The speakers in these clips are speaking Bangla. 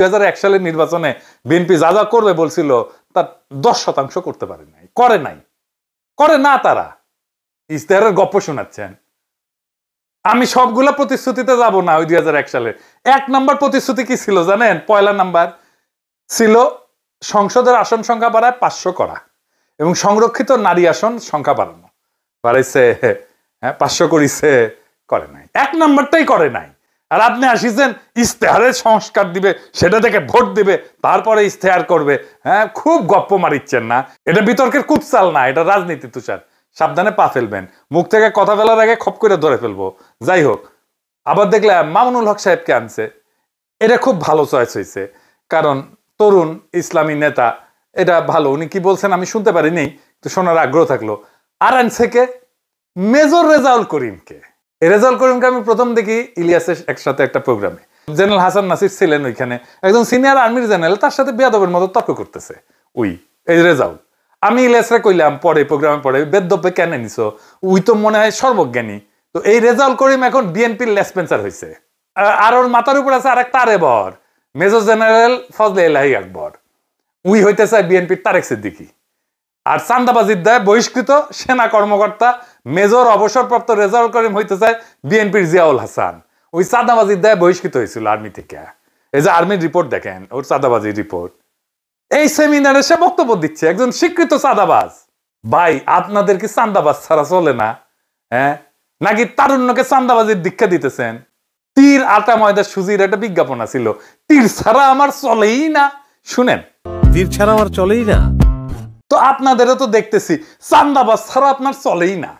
2001 সালের নির্বাচনে বিএনপি যা যা করবে বলছিল তার 10% করতে পারে নাই, করে না। তারা ইশতেহারের গপ্প শোনাচ্ছেন। আমি সবগুলা প্রতিশ্রুতিতে যাব না। ওই 2001 সালে 1 নাম্বার প্রতিশ্রুতি কি ছিল জানেন? পয়লা নাম্বার ছিল সংসদের আসন সংখ্যা বাড়ায় 500 করা এবং সংরক্ষিত নারী আসন সংখ্যা বাড়ানো। বাড়াইছে, হ্যাঁ 500 করিছে, করে নাই। 1 নাম্বারটাই করে নাই। আর আপনি আসিছেন ইশতেহারের সংস্কার দিবে, সেটা থেকে ভোট দিবে, তারপরে ইশতেহার করবে। হ্যাঁ, খুব গপ্প মারিচ্ছেন না। এটা বিতর্কের কুৎসাল না, এটা রাজনীতি। তুষার, সাবধানে পা ফেলবেন। মুখ থেকে কথা বলার আগে খপ করে ধরে ফেলবো। যাই হোক, আবার দেখলাম মামুনুল হক সাহেবকে আনছে। এটা খুব ভালো চয়েস হয়েছে, কারণ তরুণ ইসলামী নেতা, এটা ভালো। উনি কি বলছেন আমি শুনতে পারিনি, তো শোনার আগ্রহ থাকলো। আর আনছে কে? মেজর রেজাউল করিমকে। রেজাউল করিমকে আমি প্রথম দেখি ইলিয়াসের একসাথে একটা প্রোগ্রামে। জেনারেল হাসান নাসির ছিলেন ওইখানে, একজন সিনিয়র আর্মির জেনারেল, তার সাথে বেয়াদবের মতো তর্ক করতেছে এই রেজাউল। আমি ইলিয়াসরে কইলাম পরে প্রোগ্রামে, পরে বেদ্যপে কেন নিছো, উই তো মনে হয় সর্বজ্ঞানী। তো এই রেজাউল করিম এখন বিএনপির লেসপেন্সার হয়েছে। আর ওর মাথার উপর আছে আরেক তারেবর, মেজর জেনারেল ফজলে এলাহি আকবর। উই হইতে চায় বিএনপির তারেক সিদ্দিকী। আর চান্দাবাজির দায় বহিষ্কৃত সেনা কর্মকর্তা মেজর অবসরপ্রাপ্ত রেজাউল করিম হইতে চায় বিএনপির জিয়াউল হাসান। ওই চাঁদাবাজির দায় বহিষ্কৃত হয়েছিল আর্মি থেকে। এই যে আর্মির রিপোর্ট দেখেন, ওর চাঁদাবাজির রিপোর্ট। এই সেমিনারে সে বক্তব্য দিচ্ছে, একজন স্বীকৃত চাঁদাবাজ। ভাই, আপনাদের কি চাঁদাবাজ ছাড়া চলে না? হ্যাঁ, নাকি তারুণ্যকে চাঁদাবাজির দীক্ষা দিতেছেন? তীর আটা ময়দা সুজির একটা বিজ্ঞাপনা ছিল, তীর ছাড়া আমার চলেই না। শুনেন, তীর ছাড়া আমার চলেই না। তো আপনাদেরও তো দেখতেছি চাঁদাবাজ ছাড়া আপনার চলেই না।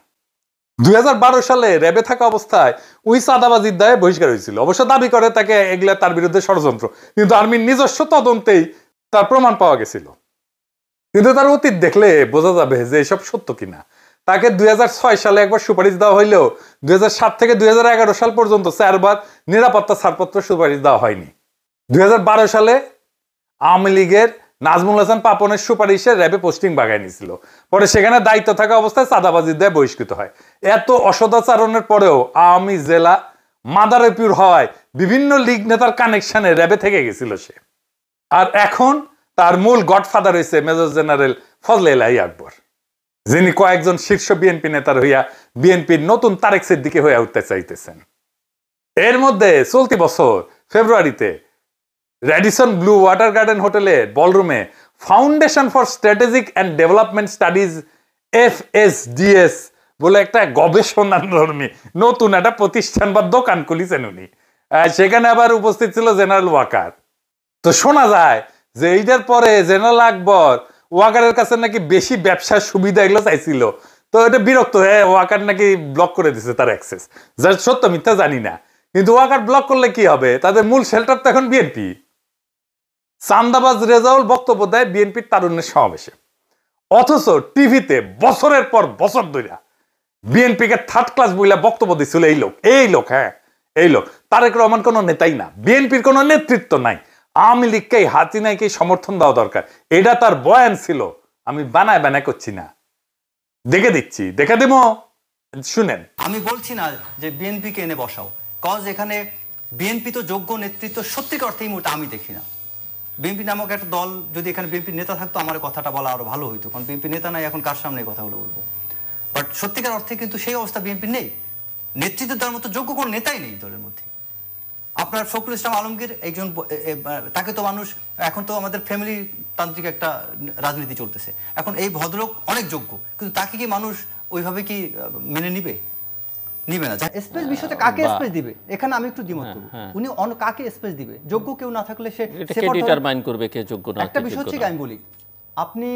2012 সালে র্যাবে থাকা অবস্থায় ওই চাঁদাবাজির দায়ে বহিষ্কার হয়েছিল। অবশ্য দাবি করে তাকে এগুলা তার বিরুদ্ধে ষড়যন্ত্র, কিন্তু আর্মির নিজস্ব তদন্তেই তার প্রমাণ পাওয়া গেছিল। কিন্তু তার অতীত দেখলে বোঝা যাবে যে এসব সত্য কিনা। তাকে 2006 সালে একবার সুপারিশ দেওয়া হইলেও 2007 থেকে 2011 সাল পর্যন্ত 4 বার নিরাপত্তা ছাড়পত্র সুপারিশ দেওয়া হয়নি। 2012 সালে আওয়ামী লীগের নাজমুল হাসান পাপনের সুপারিশে র্যাবে পোস্টিং বাগায় নিয়েছিল। পরে সেখানে দায়িত্ব থাকা অবস্থায় চাঁদাবাজির দায়ে বহিষ্কৃত হয়। এত অসদাচরণের পরেও আওয়ামী জেলা মাদারীপুর হওয়ায় বিভিন্ন লীগ নেতার কানেকশনে র্যাবে থেকে গেছিল সে। আর এখন তার মূল গডফাদার হয়েছে মেজর জেনারেল ফজলে এলাহি আকবর, যিনি কয়েকজন শীর্ষ বিএনপি নেতার হইয়া বিএনপির নতুন তারেক সিদ্দিকী হয়ে উঠতে চাইতেছেন। এর মধ্যে চলতি বছর ফেব্রুয়ারিতে রেডিসন ব্লু ওয়াটার গার্ডেন হোটেলের বলরুমে Foundation for Strategic and Development Studies FSDS বলে একটা গবেষণাধর্মী নতুন একটা প্রতিষ্ঠান বা দোকান খুলিছেন উনি। সেখানে আবার উপস্থিত ছিল জেনারেল ওয়াকার। তো শোনা যায় যে এইটার পরে জেনারেল আকবর ওয়াকারের কাছে নাকি বেশি ব্যবসার সুবিধা এগুলো চাইছিল। তো এটা বিরক্ত হয়ে ওয়াকার নাকি ব্লক করে দিছে তার অ্যাক্সেস। যার সত্য মিথ্যা জানি না, কিন্তু ওয়াকার ব্লক করলে কি হবে? তাদের মূল শেল্টার তো এখন বিএনপি। চান্দাবাজ রেজাউল বক্তব্য দেয় বিএনপির তারুণ্যের সমাবেশে, অথচ টিভিতে বছরের পর বছর ধরে বিএনপিকে থার্ড ক্লাস বইলা বক্তব্য দিচ্ছিল এই লোক তারেক রহমান কোনো নেতাই না, বিএনপির কোনো নেতৃত্ব নাই, আওয়ামী লীগকেই হাসিনাকেই সমর্থন দেওয়া দরকার। এটা তার বয়ান ছিল, আমি বানায় করছি না, দেখে দেবো, শুনেন। আমি বলছি না যে বিএনপিকে এনে বসাও, কজ এখানে বিএনপি তো যোগ্য নেতৃত্ব সত্যিকার অর্থে এই মুহূর্তে আমি দেখি না। বিএনপি নামক একটা দল যদি এখানে বিএনপির নেতা থাকতো আমার কথাটা বলা আরো ভালো হইতো, কারণ বিএনপি নেতা নাই, এখন কার সামনে কথাগুলো বলবো। বাট সত্যিকার অর্থে কিন্তু সেই অবস্থা বিএনপি নেই, নেতৃত্ব দেওয়ার মতো যোগ্য কোনো নেতাই নেই দলের মধ্যে। আপনার ফখরুল ইসলাম আলমগীর একজন, তাকে তো মানুষ, এখন তো আমাদের ফ্যামিলি তান্ত্রিক একটা রাজনীতি চলতেছে, এখন এই ভদ্রলোক অনেক যোগ্য, কিন্তু তাকে কি মানুষ ওইভাবে কি মেনে নিবে না। স্পেস বিষয়তে কাকে স্পেস দিবে এখানে আমি একটু দ্বিমত করব। উনি কাকে স্পেস দিবে? যোগ্য কেউ না থাকলে সে ডিটারমাইন করবে কে যোগ্য না। একটা বিষয় হচ্ছে কি, আমি বলি, আপনি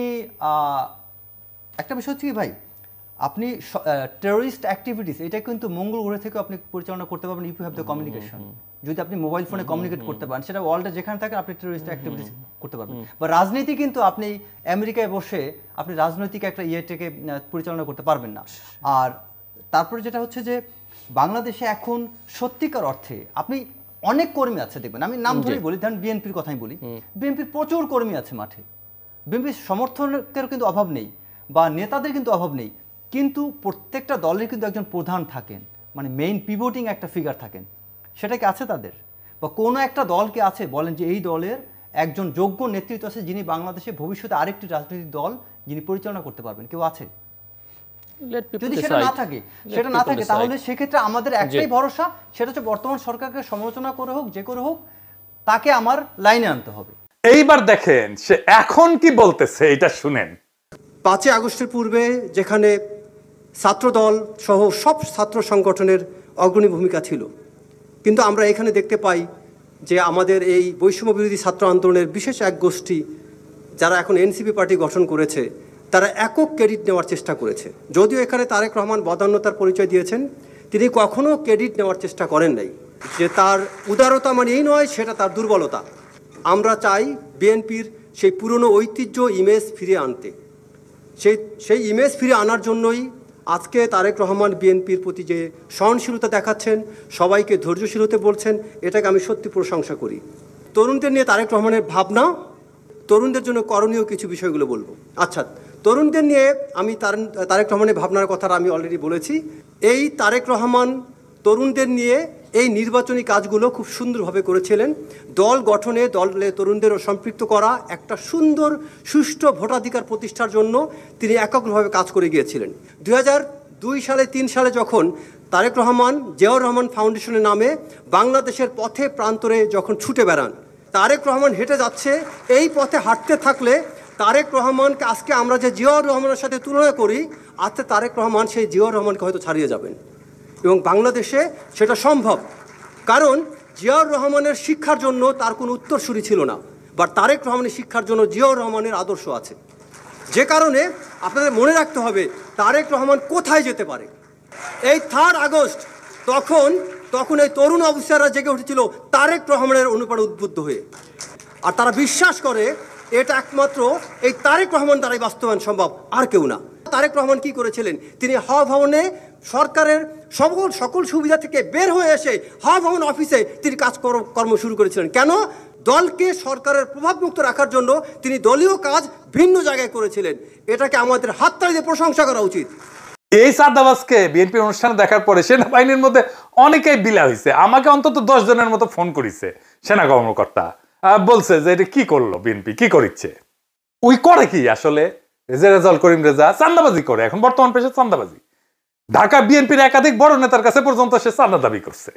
একটা বিষয় হচ্ছে কি ভাই, আপনি টেররিস্ট অ্যাক্টিভিটিস এটা কিন্তু মঙ্গল গ্রহ থেকে আপনি পরিচালনা করতে পারবেন if you have the communication. যদি আপনি মোবাইল ফোনে কমিউনিকেট করতে পারেন, সেটা ওয়ার্ল্ডে যেখানে থাকেন আপনি টেররিস্ট অ্যাক্টিভিটিস করতে পারবেন। বা রাজনীতি কিন্তু আপনি আমেরিকায় বসে আপনি রাজনৈতিক একটা ইয়েটাকে পরিচালনা করতে পারবেন না। আর তারপরে যেটা হচ্ছে যে বাংলাদেশে এখন সত্যিকার অর্থে আপনি অনেক কর্মী আছে দেখবেন, আমি নাম ধরেই বলি, ধরেন বিএনপির কথাই বলি, বিএনপির প্রচুর কর্মী আছে মাঠে, বিএনপির সমর্থকের কিন্তু অভাব নেই বা নেতাদের কিন্তু অভাব নেই, কিন্তু প্রত্যেকটা দলের কিন্তু একজন প্রধান থাকেন, মানে মেইন পিভটিং একটা ফিগার থাকেন, সেটা কি আছে তাদের? বা কোনো একটা দল কি আছে বলেন যে এই দলের একজন যোগ্য নেতৃত্ব আছে যিনি বাংলাদেশে ভবিষ্যতে আরেকটি রাজনৈতিক দল যিনি পরিচালনা করতে পারবেন, কেউ আছে? Let people যদি decide. সেটা না থাকে Let people decide. তাহলে সেক্ষেত্রে আমাদের একটাই ভরসা, সেটা হচ্ছে বর্তমান সরকারকে সমালোচনা করে হোক যে করে হোক তাকে আমার লাইনে আনতে হবে। এইবার দেখেন সে এখন কি বলতেছে, এটা শুনেন। 5 আগস্টের পূর্বে যেখানে ছাত্রদল সহ সব ছাত্র সংগঠনের অগ্রণী ভূমিকা ছিল, কিন্তু আমরা এখানে দেখতে পাই যে আমাদের এই বৈষম্য বিরোধী ছাত্র আন্দোলনের বিশেষ এক গোষ্ঠী যারা এখন এনসিপি পার্টি গঠন করেছে, তারা একক ক্রেডিট নেওয়ার চেষ্টা করেছে। যদিও এখানে তারেক রহমান বদান্যতার পরিচয় দিয়েছেন, তিনি কখনো ক্রেডিট নেওয়ার চেষ্টা করেন নাই। যে তার উদারতা মানে এই নয়, সেটা তার দুর্বলতা। আমরা চাই বিএনপির সেই পুরনো ঐতিহ্য ইমেজ ফিরিয়ে আনতে। সেই ইমেজ ফিরে আনার জন্যই আজকে তারেক রহমান বিএনপির প্রতি যে সহনশীলতা দেখাচ্ছেন, সবাইকে ধৈর্যশীল হতে বলছেন, এটাকে আমি সত্যি প্রশংসা করি। তরুণদের নিয়ে তারেক রহমানের ভাবনা, তরুণদের জন্য করণীয় কিছু বিষয়গুলো বলবো। আচ্ছা, তরুণদের নিয়ে আমি তারেক রহমানের ভাবনার কথাটা আমি অলরেডি বলেছি। এই তারেক রহমান তরুণদের নিয়ে এই নির্বাচনী কাজগুলো খুব সুন্দরভাবে করেছিলেন। দল গঠনে দলে তরুণদেরও সম্পৃক্ত করা, একটা সুন্দর সুষ্ঠু ভোটাধিকার প্রতিষ্ঠার জন্য তিনি এককভাবে কাজ করে গিয়েছিলেন। 2002 সালে 3 সালে যখন তারেক রহমান জিয়াউর রহমান ফাউন্ডেশনের নামে বাংলাদেশের পথে প্রান্তরে যখন ছুটে বেড়ান, তারেক রহমান হেঁটে যাচ্ছে, এই পথে হাঁটতে থাকলে তারেক রহমানকে আজকে আমরা যে জিয়াউর রহমানের সাথে তুলনা করি, আজকে তারেক রহমান সেই জিয়াউর রহমানকে হয়তো ছাড়িয়ে যাবেন। এবং বাংলাদেশে সেটা সম্ভব, কারণ জিয়াউর রহমানের শিক্ষার জন্য তার কোনো উত্তরসূরি ছিল না, বা তারেক রহমানের শিক্ষার জন্য জিয়াউর রহমানের আদর্শ আছে। যে কারণে আপনাদের মনে রাখতে হবে তারেক রহমান কোথায় যেতে পারে। এই 3 আগস্ট তখন এই তরুণ অফিসাররা জেগে উঠেছিল তারেক রহমানের অনুপ্রাণে উদ্বুদ্ধ হয়ে, আর তারা বিশ্বাস করে এটা একমাত্র এই তারেক রহমান দ্বারাই বাস্তবায়ন সম্ভব, আর কেউ না। তারেক রহমান কি করেছিলেন? তিনি হাওয়া ভবনে সরকারের সকল সুবিধা থেকে বের হয়ে এসে হাওয়া ভবন অফিসে তিনি কাজকর্ম শুরু করেছিলেন। কেন? দলকে সরকারের প্রভাবমুক্ত রাখার জন্য তিনি দলীয় কাজ ভিন্ন জায়গায় করেছিলেন। এটাকে আমাদের হাততালি দিয়ে প্রশংসা করা উচিত। এই চাঁদাবাজকে বিএনপির অনুষ্ঠানে দেখার পরে সেনাবাহিনীর মধ্যে অনেকেই বিলা হয়েছে। আমাকে অন্তত 10 জনের মতো ফোন করেছে সেনা কর্মকর্তা, বলছে যে এটা কি করলো বিএনপি, কি করিচ্ছে। ওই করে কি আসলে? রেজাউল করিম রেজা চাঁদাবাজি করে, এখন বর্তমান পেশা চাঁদাবাজি। ঢাকা বিএনপির একাধিক বড় নেতার কাছে পর্যন্ত সে চাঁদা দাবি করছে।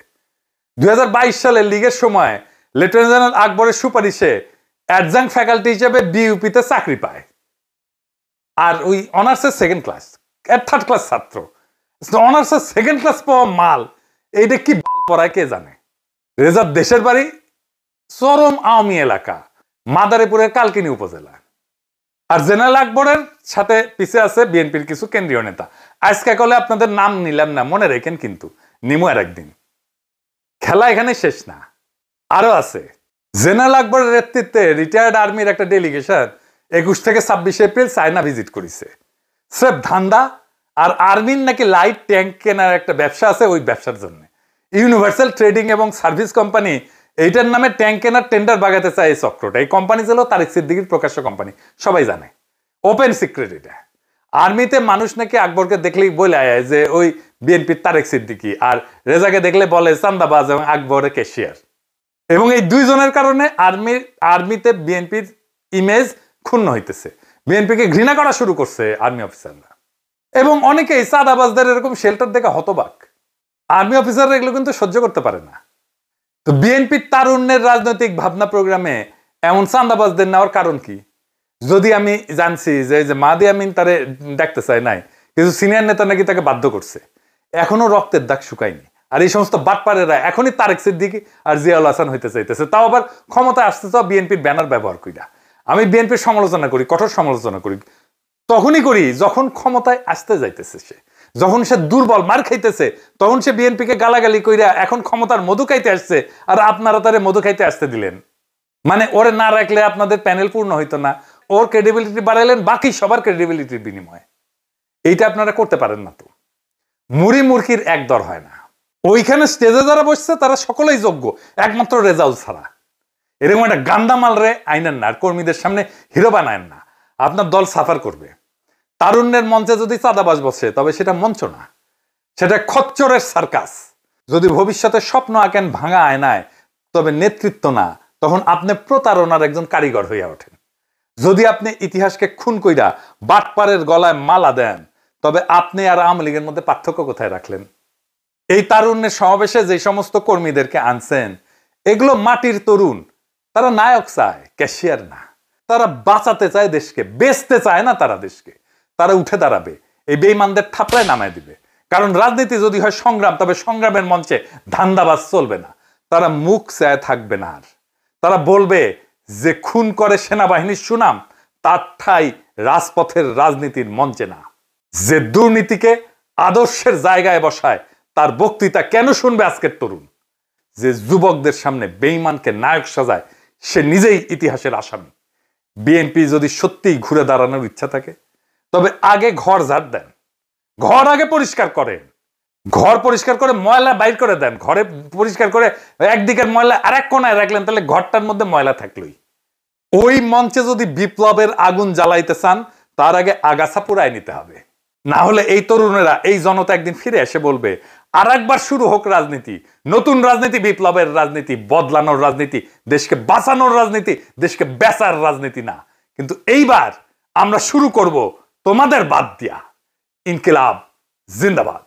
2022 সালে লীগের সময় লেফটেন্যান্ট জেনারেল আকবরের সুপারিশে অ্যাডজাঙ্ক ফ্যাকাল্টি হিসেবে বিইউপিতে চাকরি পায়, আর ওই অনার্সের 2nd ক্লাস, 3rd ক্লাস ছাত্র, অনার্সের 2nd ক্লাস পাওয়া মাল, এইটা কি পড়ায় কে জানে। রেজার দেশের বাড়ি চরম আওয়ামী এলাকা, মাদারীপুরের কালকিনি উপজেলা। আর জেনারেল আকবরের সাথে পিছে আছে বিএনপির কিছু কেন্দ্রীয় নেতা। আজকে কলে আপনাদের নাম নিলাম না, মনে রেখেন কিন্তু, নিমু আর একদিন। খেলা এখানে শেষ না, আরো আছে। জেনারেল আকবরের নেতৃত্বে রিটায়ার্ড আর্মির একটা ডেলিগেশন 21 থেকে 26 এপ্রিল চায়না ভিজিট করেছে। স্রেফ ধান্দা, আর আর্মির নাকি লাইট ট্যাঙ্ক কেনার একটা ব্যবসা আছে, ওই ব্যবসার জন্য ইউনিভার্সাল ট্রেডিং এবং সার্ভিস কোম্পানি এইটার নামে ট্যাঙ্ক কেনার টেন্ডার বাগাতে চায় এই চক্রটা। এই কোম্পানি ছিল তারেক সিদ্দিকীর প্রকাশ্য কোম্পানি, সবাই জানে, ওপেন সিক্রেট এটা। আর্মিতে মানুষ নাকি আকবরকে দেখলেই বলে আয় যে ওই বিএনপির তারেক সিদ্দিকী, আর রেজাকে দেখলে বলে চান্দাবাজ এবং আকবরের ক্যাশিয়ার। এবং এই 2 জনের কারণে আর্মিতে বিএনপির ইমেজ ক্ষুণ্ণ হইতেছে, বিএনপিকে ঘৃণা করা শুরু করছে আর্মি অফিসাররা। এবং অনেকেই চাঁদাবাজদের এরকম শেল্টার দেখে হতবাক। আর্মি অফিসাররা এগুলো কিন্তু সহ্য করতে পারে না। তো বিএনপির তারুণ্যের রাজনৈতিক ভাবনা প্রোগ্রামে এমন চাঁদাবাজদের নেওয়ার কারণ কি? যদি আমি জানছি যে মাহদি আমিন তারে ডাকতে চায় নাই, কিছু সিনিয়র নেতা নাকি তাকে বাধ্য করছে, এখনো রক্তের দাগ শুকায়নি। আর এই সমস্ত বাটপারেরা এখনই তারেক সিদ্দিকী আর জিয়াউল হাসান হইতে চাইতেছে, তাও আবার ক্ষমতা আসতে চাও বিএনপির ব্যানার ব্যবহার কইরা। আমি বিএনপির সমালোচনা করি, কঠোর সমালোচনা করি, তখনই করি যখন ক্ষমতায় আসতে যাইতেছে সে, যখন সে দুর্বল মার খাইতেছে, তখন সে বিএনপিকে গালাগালি কইরা এখন ক্ষমতার মধু খাইতে আসছে, আর আপনারা তারে মধু খাইতে আসতে দিলেন। মানে ওরে না রাখলে আপনাদের প্যানেল পূর্ণ হইতো না, ওর ক্রেডিবিলিটি বাড়াইলেন বাকি সবার ক্রেডিবিলিটির বিনিময়ে। এইটা আপনারা করতে পারেন না। তো মুড়ি মুরকির এক দর হয় না। ওইখানে স্টেজে যারা বসছে তারা সকলেই যোগ্য, একমাত্র রেজাউল ছাড়া। এরকম একটা গান্দামাল রে আইনেন না, আর কর্মীদের সামনে হিরো বানায়েন না, আপনার দল সাফার করবে। তারুণ্যের মঞ্চে যদি চাঁদাবাজ বসে তবে সেটা মঞ্চ না, সেটা খচ্চরের সার্কাস। যদি ভবিষ্যতে স্বপ্ন আঁকেন ভাঙা আয়নায়, তবে নেতৃত্ব না, তখন আপনি প্রতারণার একজন কারিগর হইয়া ওঠেন। যদি আপনি ইতিহাসকে খুন কইরা বাটপারের গলায় মালা দেন, তবে আপনি আর আওয়ামী লীগের মধ্যে পার্থক্য কোথায় রাখলেন? এই তারুণ্যের সমাবেশে যে সমস্ত কর্মীদেরকে আনছেন, এগুলো মাটির তরুণ। তারা নায়ক চায়, ক্যাশিয়ার না। তারা বাঁচাতে চায় দেশকে, বেচতে চায় না তারা দেশকে। তারা উঠে দাঁড়াবে, এই বেঈমানদের থাপড়ায় নামায় দিবে। কারণ রাজনীতি যদি হয় সংগ্রাম, তবে সংগ্রামের মঞ্চে ধান্দাবাজ চলবে না। তারা মুখ চায় থাকবে না। আর তারা বলবে যে খুন করে সেনাবাহিনীর সুনাম, তার ঠাই রাজপথের রাজনীতির মঞ্চে না। যে দুর্নীতিকে আদর্শের জায়গায় বসায়, তার বক্তৃতা কেন শুনবে আজকের তরুণ? যে যুবকদের সামনে বেঈমানকে নায়ক সাজায়, সে নিজেই ইতিহাসের আসামি। বিএনপি যদি সত্যিই ঘুরে দাঁড়ানোর ইচ্ছা থাকে, তবে আগে ঘর ঝাড় দেন, ঘর আগে পরিষ্কার করেন। ঘর পরিষ্কার করে ময়লা বাইর করে দেন। ঘরে পরিষ্কার করে একদিকের ময়লা আরেক কোনায় রাখলেন, তাহলে ঘরটার মধ্যে ময়লা থাকলোই। ওই মঞ্চে যদি বিপ্লবের আগুন জ্বালাইতে চান, তার আগে আগাছা পুরাই নিতে হবে। না হলে এই তরুণেরা, এই জনতা একদিন ফিরে এসে বলবে, আর একবার শুরু হোক রাজনীতি, নতুন রাজনীতি, বিপ্লবের রাজনীতি, বদলানোর রাজনীতি, দেশকে বাঁচানোর রাজনীতি, দেশকে বেচার রাজনীতি না। কিন্তু এইবার আমরা শুরু করব তোমাদের বাদ দিয়া। ইনকিলাব জিন্দাবাদ।